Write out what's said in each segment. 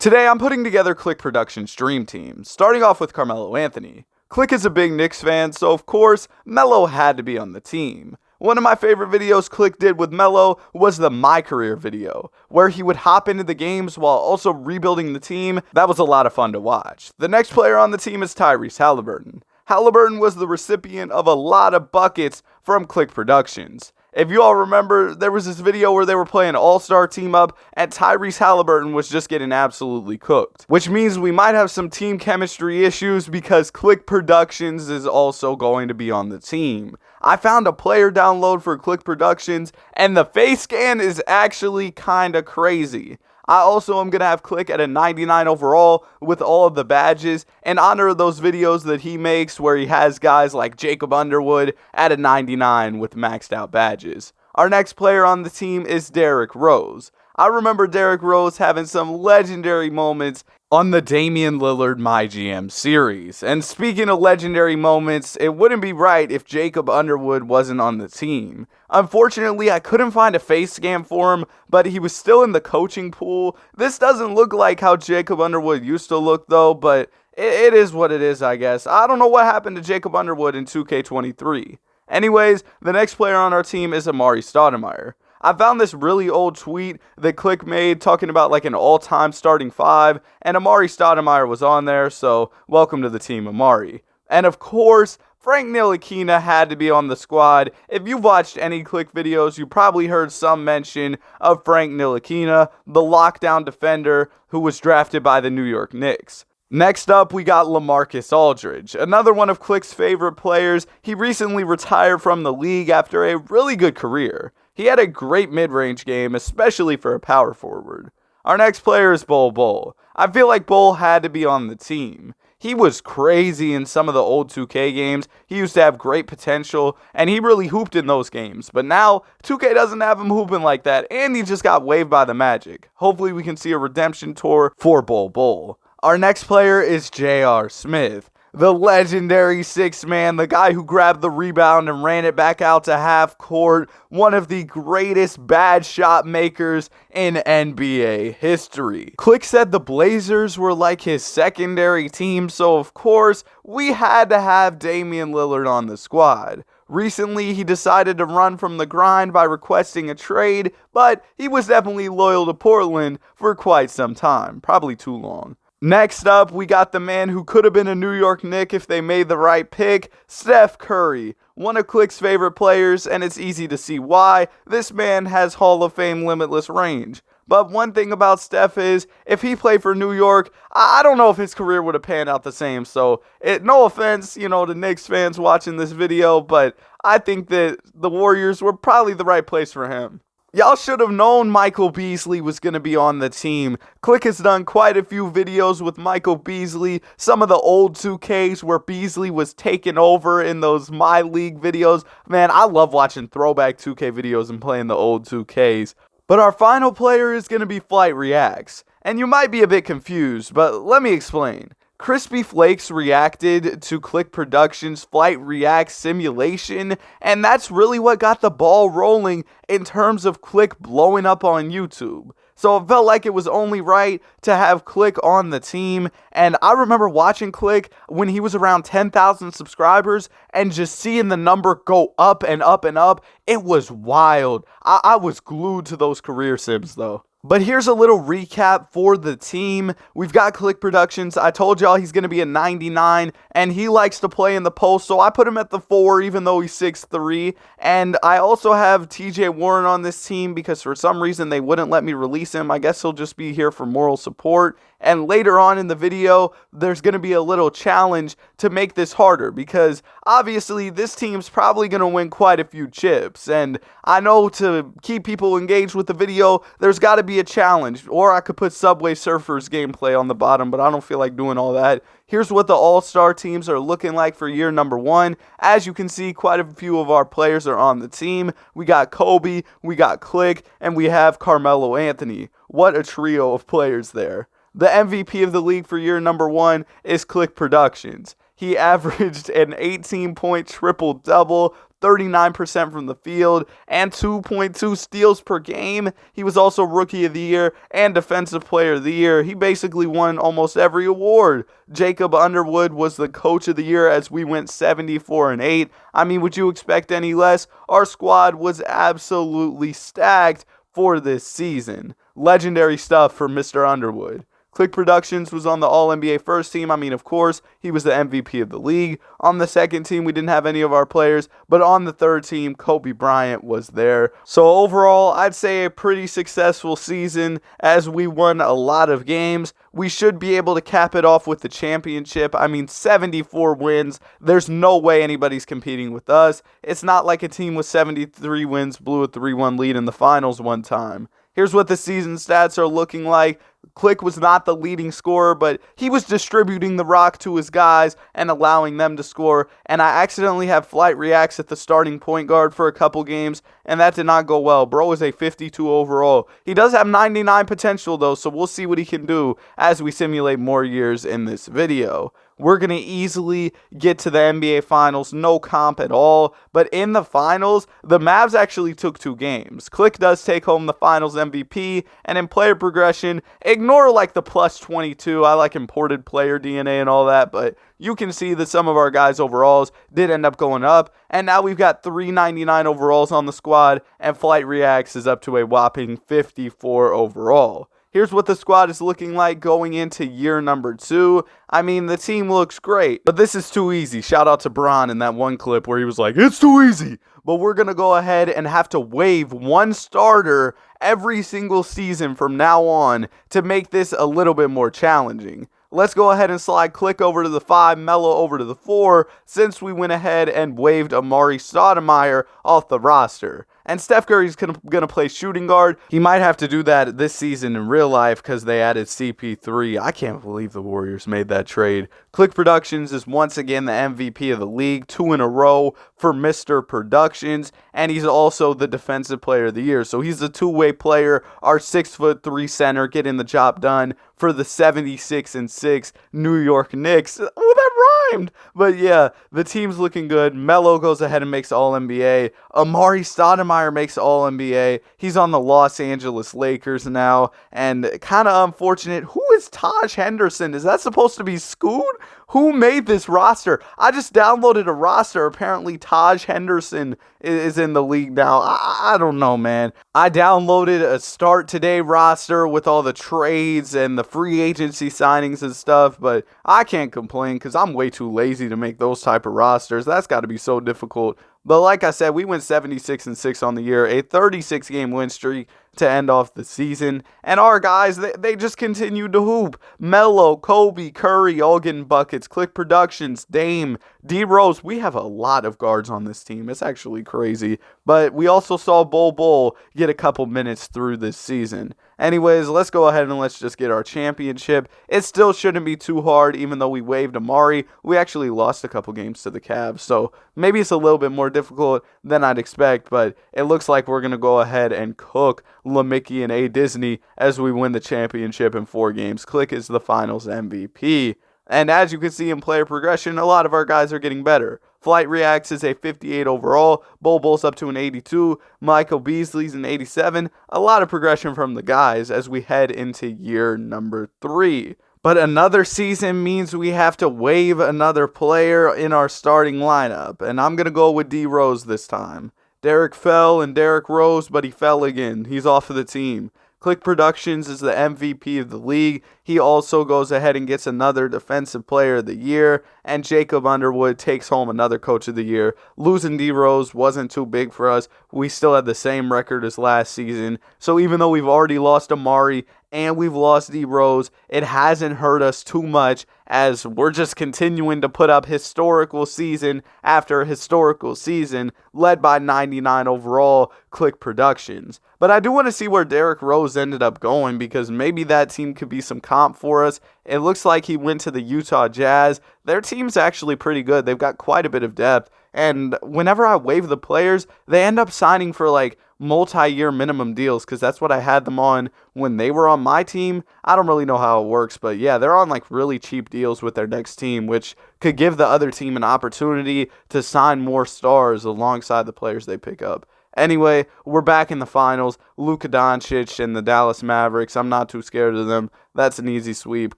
Today I'm putting together Clique Productions' dream team, starting off with Carmelo Anthony. Clique is a big Knicks fan, so of course, Melo had to be on the team. One of my favorite videos Clique did with Melo was the My Career video, where he would hop into the games while also rebuilding the team. That was a lot of fun to watch. The next player on the team is Tyrese Halliburton. Halliburton was the recipient of a lot of buckets from Clique Productions. If you all remember, there was this video where they were playing All-Star Team Up, and Tyrese Halliburton was just getting absolutely cooked. Which means we might have some team chemistry issues because Clique Productions is also going to be on the team. I found a player download for Clique Productions, and the face scan is actually kinda crazy. I also am going to have Clique at a 99 overall with all of the badges in honor of those videos that he makes where he has guys like Jacob Underwood at a 99 with maxed out badges. Our next player on the team is Derrick Rose. I remember Derrick Rose having some legendary moments on the Damian Lillard My GM series. And speaking of legendary moments, it wouldn't be right if Jacob Underwood wasn't on the team. Unfortunately, I couldn't find a face scan for him, but he was still in the coaching pool. This doesn't look like how Jacob Underwood used to look though, but it is what it is, I guess. I don't know what happened to Jacob Underwood in 2K23. Anyways, the next player on our team is Amar'e Stoudemire. I found this really old tweet that Clique made talking about like an all-time starting five, and Amar'e Stoudemire was on there, so welcome to the team, Amar'e. And of course, Frank Ntilikina had to be on the squad. If you've watched any Clique videos, you probably heard some mention of Frank Ntilikina, the lockdown defender who was drafted by the New York Knicks. Next up, we got LaMarcus Aldridge, another one of Clique's favorite players. He recently retired from the league after a really good career. He had a great mid-range game, especially for a power forward. Our next player is Bol Bol. I feel like Bol had to be on the team. He was crazy in some of the old 2K games. He used to have great potential, and he really hooped in those games. But now, 2K doesn't have him hooping like that, and he just got waived by the Magic. Hopefully we can see a redemption tour for Bol Bol. Our next player is J.R. Smith, the legendary sixth man, the guy who grabbed the rebound and ran it back out to half court, one of the greatest bad shot makers in NBA history. Clique said the Blazers were like his secondary team, so of course, we had to have Damian Lillard on the squad. Recently, he decided to run from the grind by requesting a trade, but he was definitely loyal to Portland for quite some time, probably too long. Next up, we got the man who could have been a New York Knick if they made the right pick, Steph Curry, one of Clique's favorite players, and it's easy to see why. This man has Hall of Fame limitless range. But one thing about Steph is, if he played for New York, I don't know if his career would have panned out the same. So, no offense, to Knicks fans watching this video, but I think that the Warriors were probably the right place for him. Y'all should have known Michael Beasley was going to be on the team. Clique has done quite a few videos with Michael Beasley, some of the old 2Ks where Beasley was taking over in those My League videos. Man, I love watching throwback 2K videos and playing the old 2Ks. But our final player is going to be Flight Reacts. And you might be a bit confused, but let me explain. Crispy Flakes reacted to Clique Productions' Flight React simulation, and that's really what got the ball rolling in terms of Clique blowing up on YouTube. So it felt like it was only right to have Clique on the team, and I remember watching Clique when he was around 10,000 subscribers and just seeing the number go up and up and up. It was wild. I was glued to those career sims though. But here's a little recap for the team. We've got Clique Productions. I told y'all he's going to be a 99, and he likes to play in the post, so I put him at the 4, even though he's 6'3". And I also have TJ Warren on this team because for some reason they wouldn't let me release him. I guess he'll just be here for moral support. And later on in the video, there's going to be a little challenge to make this harder because obviously this team's probably going to win quite a few chips. And I know to keep people engaged with the video, there's got to be a challenge. Or I could put Subway Surfers gameplay on the bottom, but I don't feel like doing all that. Here's what the all-star teams are looking like for year number 1. As you can see, quite a few of our players are on the team. We got Kobe, we got Clique, and we have Carmelo Anthony. What a trio of players there. The MVP of the league for year number 1 is Clique Productions. He averaged an 18-point triple-double, 39% from the field, and 2.2 steals per game. He was also Rookie of the Year and Defensive Player of the Year. He basically won almost every award. Jacob Underwood was the Coach of the Year as we went 74-8. I mean, would you expect any less? Our squad was absolutely stacked for this season. Legendary stuff for Mr. Underwood. Clique Productions was on the All-NBA first team. I mean, of course, he was the MVP of the league. On the second team, we didn't have any of our players, but on the third team, Kobe Bryant was there. So overall, I'd say a pretty successful season as we won a lot of games. We should be able to cap it off with the championship. I mean, 74 wins. There's no way anybody's competing with us. It's not like a team with 73 wins blew a 3-1 lead in the finals one time. Here's what the season stats are looking like. Clique was not the leading scorer, but he was distributing the rock to his guys and allowing them to score. And I accidentally had Flight Reacts at the starting point guard for a couple games, and that did not go well. Bro is a 52 overall. He does have 99 potential, though, so we'll see what he can do as we simulate more years in this video. We're going to easily get to the NBA Finals, no comp at all. But in the Finals, the Mavs actually took 2 games. Clique does take home the Finals MVP, and in player progression, ignore like the plus 22. I like imported player DNA and all that, but you can see that some of our guys' overalls did end up going up. And now we've got 399 overalls on the squad, and Flight Reacts is up to a whopping 54 overall. Here's what the squad is looking like going into year number 2. I mean, the team looks great, but this is too easy. Shout out to Bron in that one clip where he was like, it's too easy. But we're going to go ahead and have to waive one starter every single season from now on to make this a little bit more challenging. Let's go ahead and slide Clique over to the 5, Melo over to the 4, since we went ahead and waived Amari Stoudemire off the roster. And Steph Curry's going to play shooting guard. He might have to do that this season in real life because they added CP3. I can't believe the Warriors made that trade. Clique Productions is once again the MVP of the league, 2 in a row for Mr. Productions. And he's also the Defensive Player of the Year. So he's a two-way player, our 6'3" center, getting the job done for the 76-6 New York Knicks. Oh, that rhymed. But yeah, the team's looking good. Melo goes ahead and makes All-NBA. Amari Stoudemire makes All-NBA. He's on the Los Angeles Lakers now. And kind of unfortunate. Who is Taj Henderson? Is that supposed to be Scoot? Who made this roster? I just downloaded a roster. Apparently Taj Henderson is in the league now. I don't know, man. I downloaded a Start Today roster with all the trades and the free agency signings and stuff, but I can't complain because I'm way too lazy to make those type of rosters. That's got to be so difficult. But like I said, we went 76-6 on the year, a 36-game win streak to end off the season. And our guys, they just continued to hoop. Melo, Kobe, Curry, all getting buckets. Clique Productions, Dame, D Rose. We have a lot of guards on this team. It's actually crazy. But we also saw Bol get a couple minutes through this season. Anyways, let's go ahead and let's just get our championship. It still shouldn't be too hard, even though we waived Amari. We actually lost a couple games to the Cavs, so maybe it's a little bit more difficult than I'd expect, but it looks like we're going to go ahead and cook LaMickey and A. Disney as we win the championship in 4 games. Clique is the finals MVP. And as you can see in player progression, a lot of our guys are getting better. Flight Reacts is a 58 overall. Bol's up to an 82. Michael Beasley's an 87. A lot of progression from the guys as we head into year number 3. But another season means we have to waive another player in our starting lineup. And I'm going to go with D Rose this time. Derek fell and Derek rose, but he fell again. He's off of the team. Clique Productions is the MVP of the league. He also goes ahead and gets another Defensive Player of the Year. And Jacob Underwood takes home another Coach of the Year. Losing D Rose wasn't too big for us. We still had the same record as last season. So even though we've already lost Amari and we've lost D Rose, it hasn't hurt us too much as we're just continuing to put up historical season after historical season led by 99 overall Clique Productions. But I do want to see where Derrick Rose ended up going because maybe that team could be some comp for us. It looks like he went to the Utah Jazz. Their team's actually pretty good. They've got quite a bit of depth. And whenever I waive the players, they end up signing for like multi-year minimum deals because that's what I had them on when they were on my team. I don't really know how it works, but yeah, they're on like really cheap deals with their next team, which could give the other team an opportunity to sign more stars alongside the players they pick up. Anyway, we're back in the finals. Luka Doncic and the Dallas Mavericks. I'm not too scared of them. That's an easy sweep.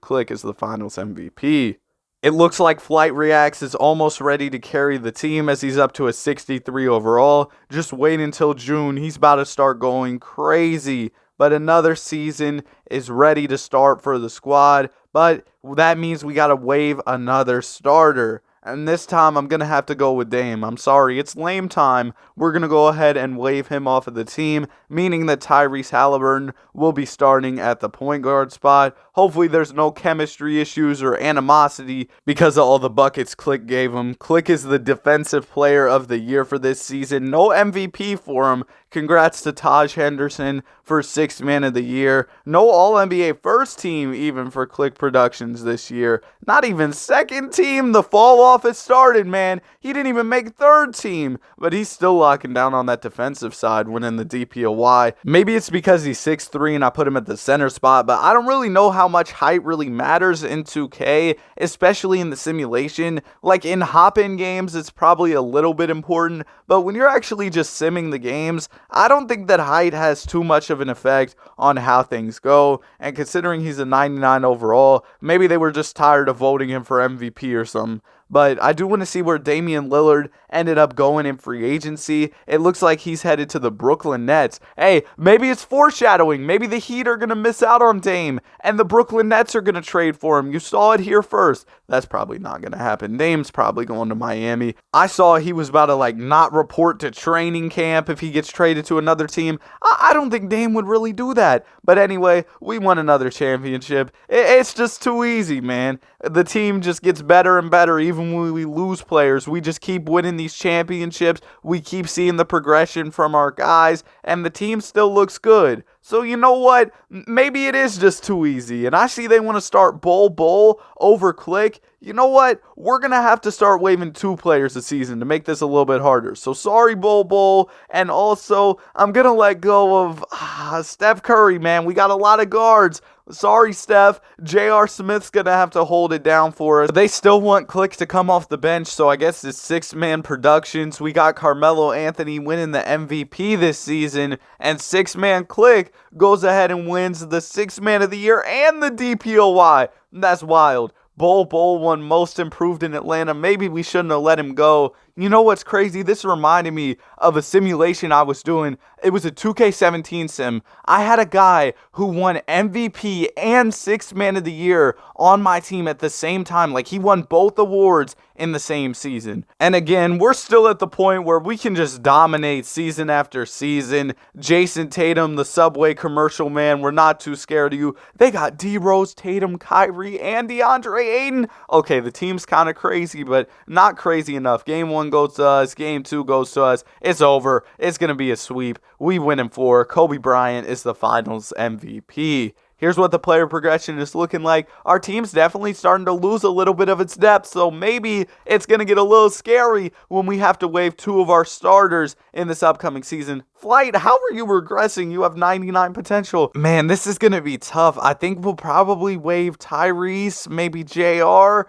Clique is the finals MVP. It looks like Flight Reacts is almost ready to carry the team as he's up to a 63 overall. Just wait until June. He's about to start going crazy. But another season is ready to start for the squad. But that means we got to waive another starter. And this time I'm going to have to go with Dame. I'm sorry, it's lame time. We're going to go ahead and waive him off of the team, meaning that Tyrese Halliburton will be starting at the point guard spot. Hopefully there's no chemistry issues or animosity because of all the buckets Clique gave him. Clique is the defensive player of the year for this season. No MVP for him. Congrats to Taj Henderson for 6th man of the year. No All-NBA first team even for Clique Productions this year. Not even second team. The fall off has started, man. He didn't even make third team, but he's still locking down on that defensive side winning the DPOY. Maybe it's because he's 6'3" and I put him at the center spot, but I don't really know how much height really matters in 2K, especially in the simulation. Like in hop-in games, it's probably a little bit important, but when you're actually just simming the games, I don't think that height has too much of an effect on how things go, and considering he's a 99 overall, maybe they were just tired of voting him for MVP or something. But I do want to see where Damian Lillard ended up going in free agency. It looks like he's headed to the Brooklyn Nets. Hey, maybe it's foreshadowing. Maybe the Heat are going to miss out on Dame, and the Brooklyn Nets are going to trade for him. You saw it here first. That's probably not going to happen. Dame's probably going to Miami. I saw he was about to not report to training camp if he gets traded to another team. I don't think Dame would really do that. But anyway, we won another championship. It's just too easy, man. The team just gets better and better even when we lose players. We just keep winning these championships. We keep seeing the progression from our guys, and the team still looks good. So you know what? Maybe it is just too easy. And I see they want to start Bull over Clique. You know what? We're going to have to start waiving 2 players a season to make this a little bit harder. So sorry, Bull. And also, I'm going to let go of Steph Curry, man. We got a lot of guards. Sorry, Steph. J.R. Smith's going to have to hold it down for us. They still want Clique to come off the bench, so I guess it's 6-man productions. We got Carmelo Anthony winning the MVP this season, and 6-man Clique goes ahead and wins the 6th man of the year and the DPOY. That's wild. Bull won most improved in Atlanta. Maybe we shouldn't have let him go. You know what's crazy? This reminded me of a simulation I was doing. It was a 2K17 sim. I had a guy who won MVP and 6th man of the year on my team at the same time. Like, he won both awards in the same season. And again, we're still at the point where we can just dominate season after season. Jason Tatum, the Subway commercial man, we're not too scared of you. They got D-Rose, Tatum, Kyrie, and DeAndre Ayton. Okay, the team's kind of crazy, but not crazy enough. Game 1 goes to us. Game 2 goes to us. It's over. It's going to be a sweep. We win in 4. Kobe Bryant is the finals MVP. Here's what the player progression is looking like. Our team's definitely starting to lose a little bit of its depth, so maybe it's going to get a little scary when we have to waive 2 of our starters in this upcoming season. Flight, how are you regressing? You have 99 potential. Man, this is going to be tough. I think we'll probably waive Tyrese, maybe JR,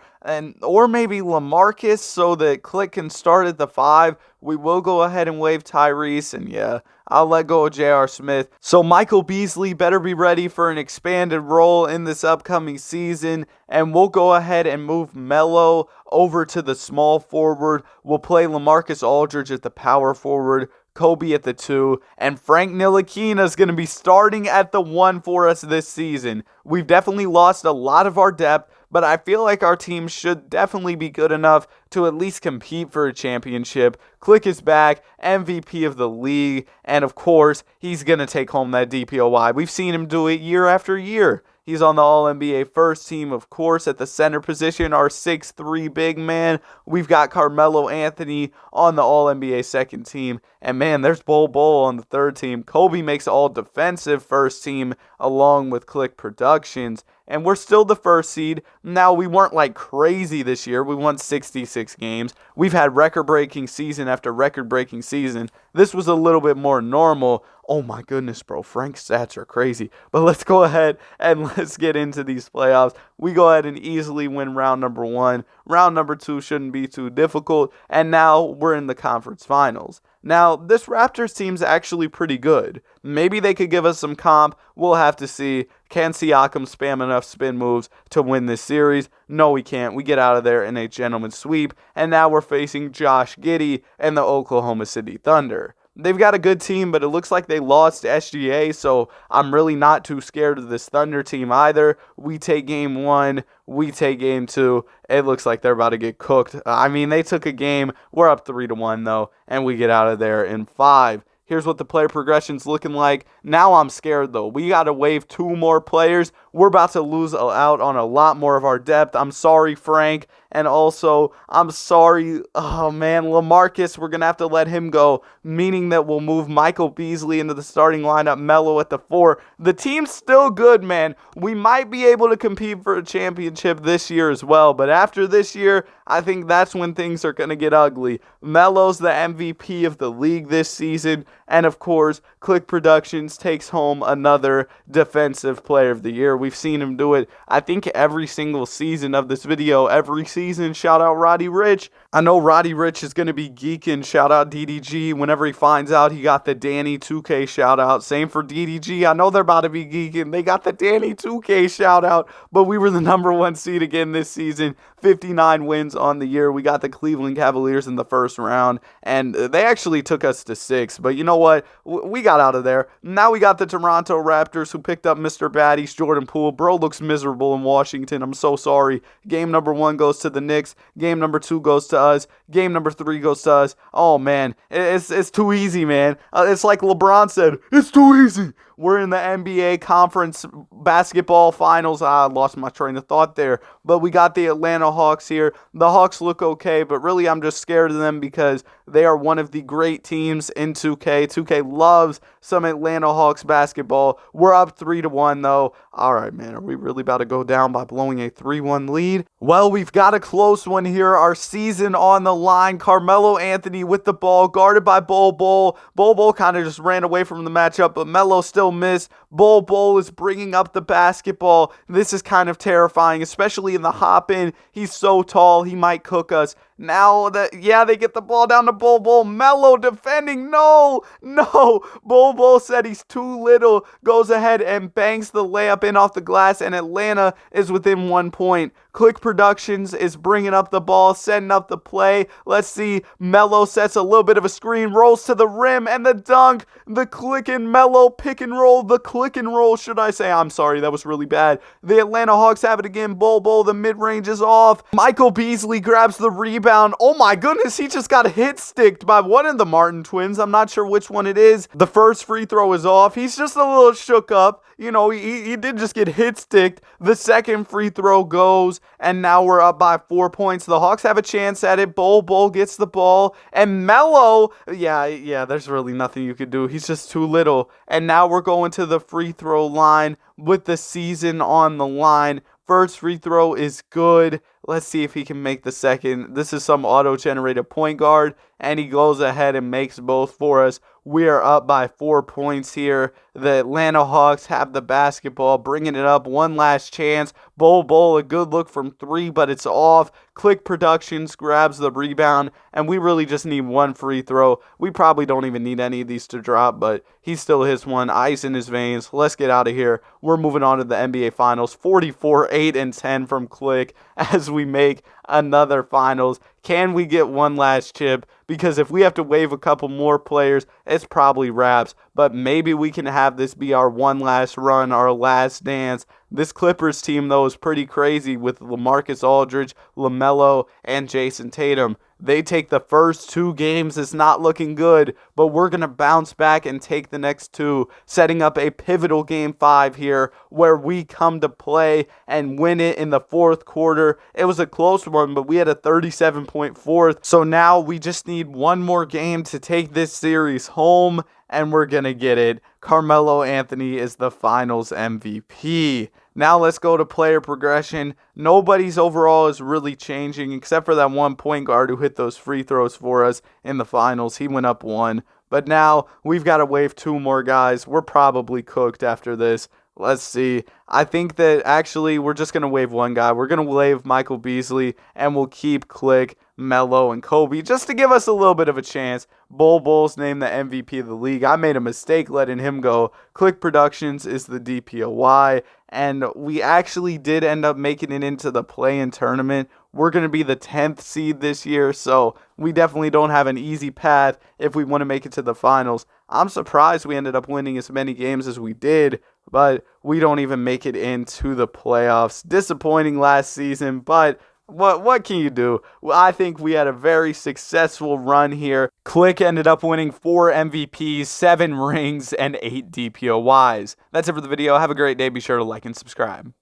or maybe LaMarcus so that Clique can start at the 5. We will go ahead and waive Tyrese, and yeah, I'll let go of J.R. Smith. So Michael Beasley better be ready for an expanded role in this upcoming season, and we'll go ahead and move Melo over to the small forward. We'll play LaMarcus Aldridge at the power forward, Kobe at the 2, and Frank Ntilikina is going to be starting at the 1 for us this season. We've definitely lost a lot of our depth, but I feel like our team should definitely be good enough to at least compete for a championship. Clique is back, MVP of the league, and of course, he's going to take home that DPOY. We've seen him do it year after year. He's on the All-NBA first team, of course, at the center position, our 6'3" big man. We've got Carmelo Anthony on the All-NBA second team. And man, there's Bull on the third team. Kobe makes all defensive first team along with Clique Productions. and we're still the first seed. Now, we weren't like crazy this year. We won 66 games. We've had record-breaking season after record-breaking season. This was a little bit more normal. Oh my goodness, bro. Frank's stats are crazy. But let's go ahead and let's get into these playoffs. We go ahead and easily win round number 1. Round number 2 shouldn't be too difficult. And now we're in the conference finals. Now, this Raptors team's actually pretty good. Maybe they could give us some comp. We'll have to see. Can Siakam spam enough spin moves to win this series? No, we can't. We get out of there in a gentleman's sweep. And now we're facing Josh Giddey and the Oklahoma City Thunder. They've got a good team, but it looks like they lost to SGA, so I'm really not too scared of this Thunder team either. We take game 1, we take game 2. It looks like they're about to get cooked. I mean, they took a game. We're up 3-1, though, and we get out of there in 5. Here's what the player progression's looking like. Now I'm scared, though. We got to waive 2 more players. We're about to lose out on a lot more of our depth. I'm sorry, Frank. And also, I'm sorry, oh man, LaMarcus, we're going to have to let him go, meaning that we'll move Michael Beasley into the starting lineup, Melo at the 4. The team's still good, man. We might be able to compete for a championship this year as well, but after this year, I think that's when things are going to get ugly. Melo's the MVP of the league this season, and of course, Clique Productions takes home another Defensive Player of the Year. We've seen him do it, I think, every single season of this video, every season. Shout out Roddy Rich. I know Roddy Rich is going to be geeking. Shout out DDG whenever he finds out he got the Danny 2K shout out. Same for DDG. I know they're about to be geeking. They got the Danny 2K shout out, but we were the number 1 seed again this season. 59 wins on the year. We got the Cleveland Cavaliers in the first round, and they actually took us to 6. But you know what? We got out of there. Now we got the Toronto Raptors, who picked up Mr. Baddies, Jordan Poole. Bro looks miserable in Washington. I'm so sorry. Game number 1 goes to the Knicks. Game number 2 goes to us. Game number 3 goes to us. Oh, man. It's too easy, man. It's like LeBron said, it's too easy. We're in the NBA Conference Basketball Finals. I lost my train of thought there. But we got the Atlanta Hawks here. The Hawks look okay, but really I'm just scared of them because they are one of the great teams in 2K. 2K loves some Atlanta Hawks basketball. We're up 3-1, though. All right, man. Are we really about to go down by blowing a 3-1 lead? Well, we've got a close one here. Our season on the line. Carmelo Anthony with the ball, guarded by Bol Bol. Bol Bol kind of just ran away from the matchup, but Melo still missed. Bol Bol is bringing up the basketball. This is kind of terrifying, especially in the hop-in. He's so tall, he might cook us. Now, they get the ball down to Bol Bol. Melo defending. No. Bol Bol said he's too little. Goes ahead and bangs the layup in off the glass, and Atlanta is within 1 point. Clique Productions is bringing up the ball, setting up the play. Let's see. Melo sets a little bit of a screen, rolls to the rim, and the dunk. The Clique and Melo pick and roll. The Clique and roll, should I say. I'm sorry, that was really bad. The Atlanta Hawks have it again. Bol Bol, the mid-range is off. Michael Beasley grabs the rebound. Oh my goodness, he just got hit sticked by one of the Martin twins. I'm not sure which one it is. The first free throw is off. He's just a little shook up. You know, he did just get hit sticked. The second free throw goes, and now we're up by 4 points. The Hawks have a chance at it. Bol Bol gets the ball, and Melo, yeah, there's really nothing you could do. He's just too little. And now we're going to the free throw line with the season on the line. First free throw is good. Let's see if he can make the second. This is some auto-generated point guard, and he goes ahead and makes both for us. We are up by 4 points here. The Atlanta Hawks have the basketball, bringing it up. One last chance. Bol Bol, a good look from 3, but it's off. Clique Productions grabs the rebound, and we really just need one free throw. We probably don't even need any of these to drop, but he still hits one. Ice in his veins. Let's get out of here. We're moving on to the NBA Finals. 44-8-10 from Clique as we make another finals. Can we get one last chip? Because if we have to waive a couple more players, it's probably wraps. But maybe we can have this be our one last run, our last dance. This Clippers team, though, is pretty crazy with LaMarcus Aldridge, LaMelo, and Jason Tatum. They take the first 2 games. It's not looking good, but we're going to bounce back and take the next 2, setting up a pivotal game 5 here where we come to play and win it in the 4th quarter. It was a close one, but we had a 37-point fourth. So now we just need one more game to take this series home, and we're going to get it. Carmelo Anthony is the finals MVP. Now let's go to player progression. Nobody's overall is really changing except for that one point guard who hit those free throws for us in the finals. He went up 1. But now we've got to waive 2 more guys. We're probably cooked after this. Let's see. I think that actually we're just going to waive 1 guy. We're going to waive Michael Beasley, and we'll keep Clique, Melo, and Kobe just to give us a little bit of a chance. Bull's named the MVP of the league. I made a mistake letting him go. Clique Productions is the DPOY, and we actually did end up making it into the play-in tournament. We're going to be the 10th seed this year, so we definitely don't have an easy path if we want to make it to the finals. I'm surprised we ended up winning as many games as we did, but we don't even make it into the playoffs. Disappointing last season, but what can you do? I think we had a very successful run here. Clique ended up winning 4 MVPs, 7 rings, and 8 DPOYs. That's it for the video. Have a great day. Be sure to like and subscribe.